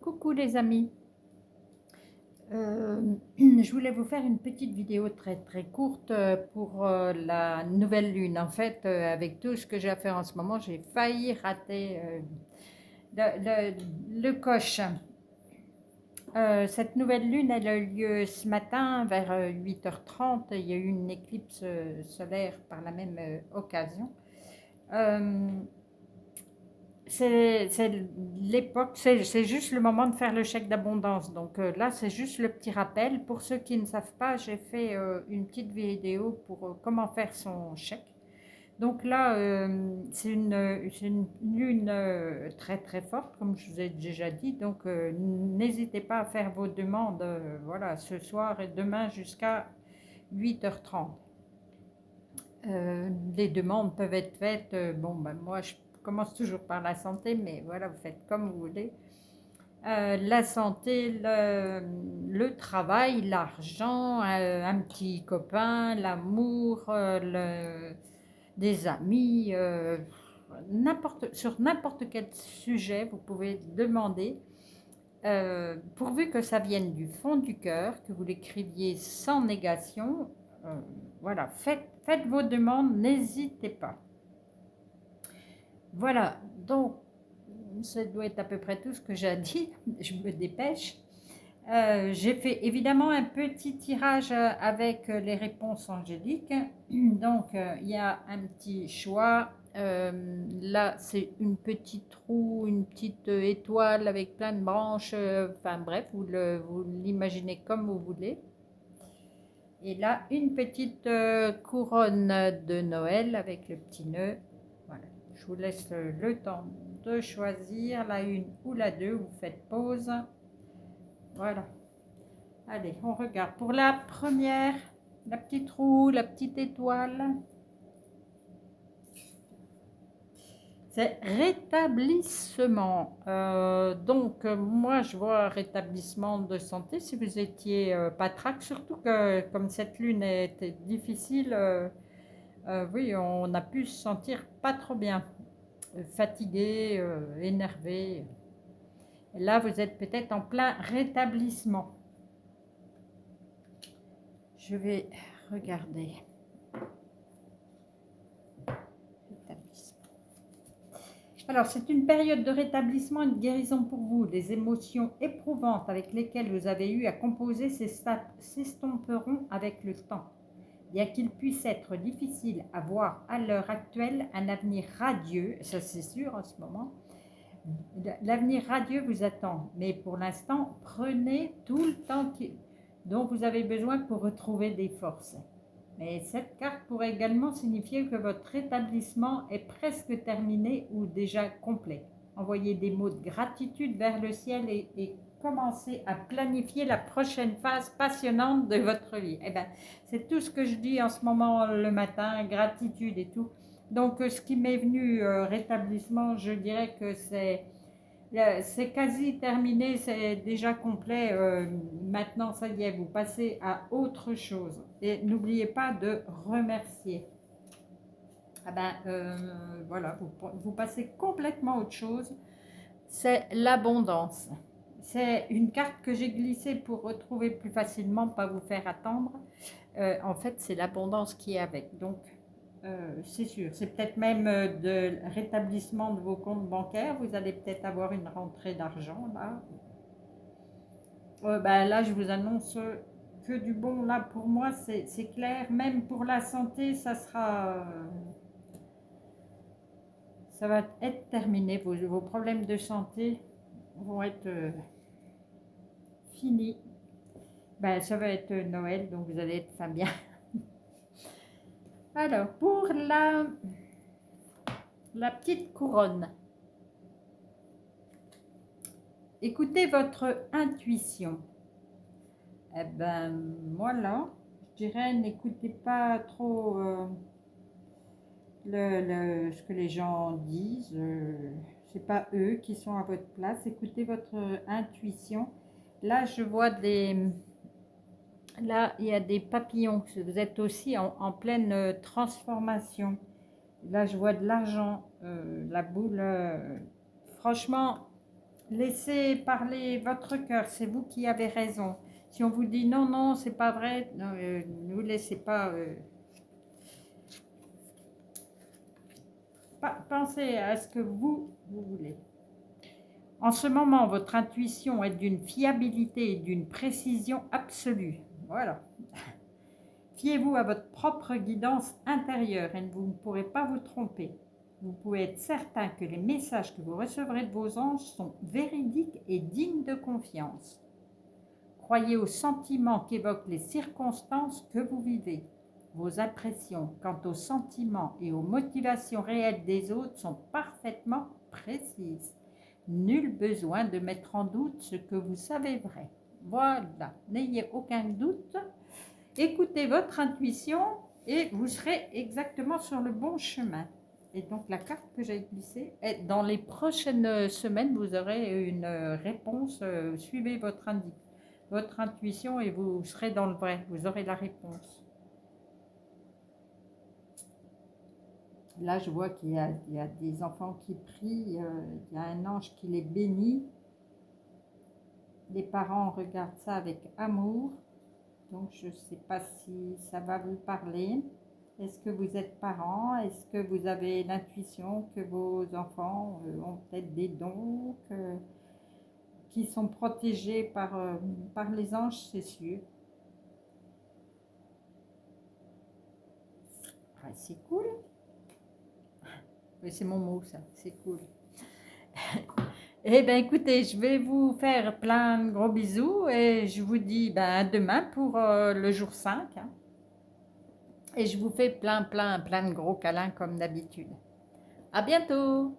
Coucou les amis. Je voulais vous faire une petite vidéo très courte pour la nouvelle lune. En fait, avec tout ce que j'ai à faire en ce moment, j'ai failli rater le coche. Cette nouvelle lune, elle a eu lieu ce matin vers 8h30. Il y a eu une éclipse solaire par la même occasion. Euh, c'est l'époque, c'est juste le moment de faire le chèque d'abondance. Donc là, c'est juste le petit rappel. Pour ceux qui ne savent pas, j'ai fait une petite vidéo pour comment faire son chèque. Donc là, c'est une lune très forte, comme je vous ai déjà dit. Donc n'hésitez pas à faire vos demandes voilà, ce soir et demain jusqu'à 8h30. Les demandes peuvent être faites. Bon, ben, moi, je commence toujours par la santé, mais voilà, vous faites comme vous voulez. La santé, le travail, l'argent, un petit copain, l'amour, des amis, sur n'importe quel sujet, vous pouvez demander. Pourvu que ça vienne du fond du cœur, que vous l'écriviez sans négation, voilà, faites vos demandes, n'hésitez pas. Voilà, donc ça doit être à peu près tout ce que j'ai à dire, je me dépêche. J'ai fait évidemment un petit tirage avec les réponses angéliques. Donc, il y a un petit choix. Là, c'est une petite roue, une petite étoile avec plein de branches. Enfin bref, vous l'imaginez comme vous voulez. Et là, une petite couronne de Noël avec le petit nœud. Voilà. Je vous laisse le temps de choisir la une ou la deux. Vous faites pause. Voilà. Allez, on regarde. Pour la première, la petite roue, la petite étoile, c'est rétablissement. Donc, moi, je vois rétablissement de santé si vous étiez patraque, surtout que comme cette lune était difficile, oui, on a pu se sentir pas trop bien, fatigué, énervé. Et là, vous êtes peut-être en plein rétablissement. Je vais regarder. Alors, c'est une période de rétablissement et de guérison pour vous. Les émotions éprouvantes avec lesquelles vous avez eu à composer s'estomperont avec le temps. Bien qu'il puisse être difficile à voir à l'heure actuelle un avenir radieux, ça c'est sûr en ce moment, l'avenir radieux vous attend. Mais pour l'instant, prenez tout le temps dont vous avez besoin pour retrouver des forces. Mais cette carte pourrait également signifier que votre rétablissement est presque terminé ou déjà complet. Envoyez des mots de gratitude vers le ciel et commencez à planifier la prochaine phase passionnante de votre vie. Eh ben, c'est tout ce que je dis en ce moment le matin, gratitude et tout. Donc, ce qui m'est venu, rétablissement, je dirais que c'est quasi terminé, c'est déjà complet. Maintenant, ça y est, vous passez à autre chose. Et n'oubliez pas de remercier. Ah ben, voilà, vous passez complètement à autre chose. C'est l'abondance. C'est une carte que j'ai glissée pour retrouver plus facilement, pas vous faire attendre. En fait, c'est l'abondance qui est avec. Donc, c'est sûr. C'est peut-être même de rétablissement de vos comptes bancaires. Vous allez peut-être avoir une rentrée d'argent là. Ben là, je vous annonce que du bon. Là, pour moi, c'est clair. Même pour la santé, ça va être terminé. Vos problèmes de santé vont être finis. Ben, ça va être Noël, donc vous allez être fin bien. Alors, pour la petite couronne, écoutez votre intuition. Eh ben, moi là, je dirais, n'écoutez pas trop ce que les gens disent. C'est pas eux qui sont à votre place. Écoutez votre intuition. Là, je vois là, il y a des papillons. Vous êtes aussi en pleine transformation. Là, je vois de l'argent, la boule. Franchement, laissez parler votre cœur, c'est vous qui avez raison. Si on vous dit non, non, c'est pas vrai, ne vous laissez pas... pensez à ce que vous voulez. En ce moment, votre intuition est d'une fiabilité et d'une précision absolue. Voilà. Fiez-vous à votre propre guidance intérieure et vous ne pourrez pas vous tromper. Vous pouvez être certain que les messages que vous recevrez de vos anges sont véridiques et dignes de confiance. Croyez aux sentiments qu'évoquent les circonstances que vous vivez. Vos impressions quant aux sentiments et aux motivations réelles des autres sont parfaitement précises. Nul besoin de mettre en doute ce que vous savez vrai. Voilà, n'ayez aucun doute. Écoutez votre intuition et vous serez exactement sur le bon chemin. Et donc la carte que j'ai glissée, dans les prochaines semaines, vous aurez une réponse. Suivez votre intuition et vous serez dans le vrai. Vous aurez la réponse. Là, je vois qu'il y a des enfants qui prient. Il y a un ange qui les bénit. Les parents regardent ça avec amour. Donc, je ne sais pas si ça va vous parler. Est-ce que vous êtes parents? Est-ce que vous avez l'intuition que vos enfants ont peut-être des dons, qui sont protégés par les anges, c'est sûr. Ah, c'est cool. Oui, c'est mon mot, ça. C'est cool. Eh bien, écoutez, je vais vous faire plein de gros bisous et je vous dis à demain pour le jour 5. Hein. Et je vous fais plein de gros câlins comme d'habitude. À bientôt!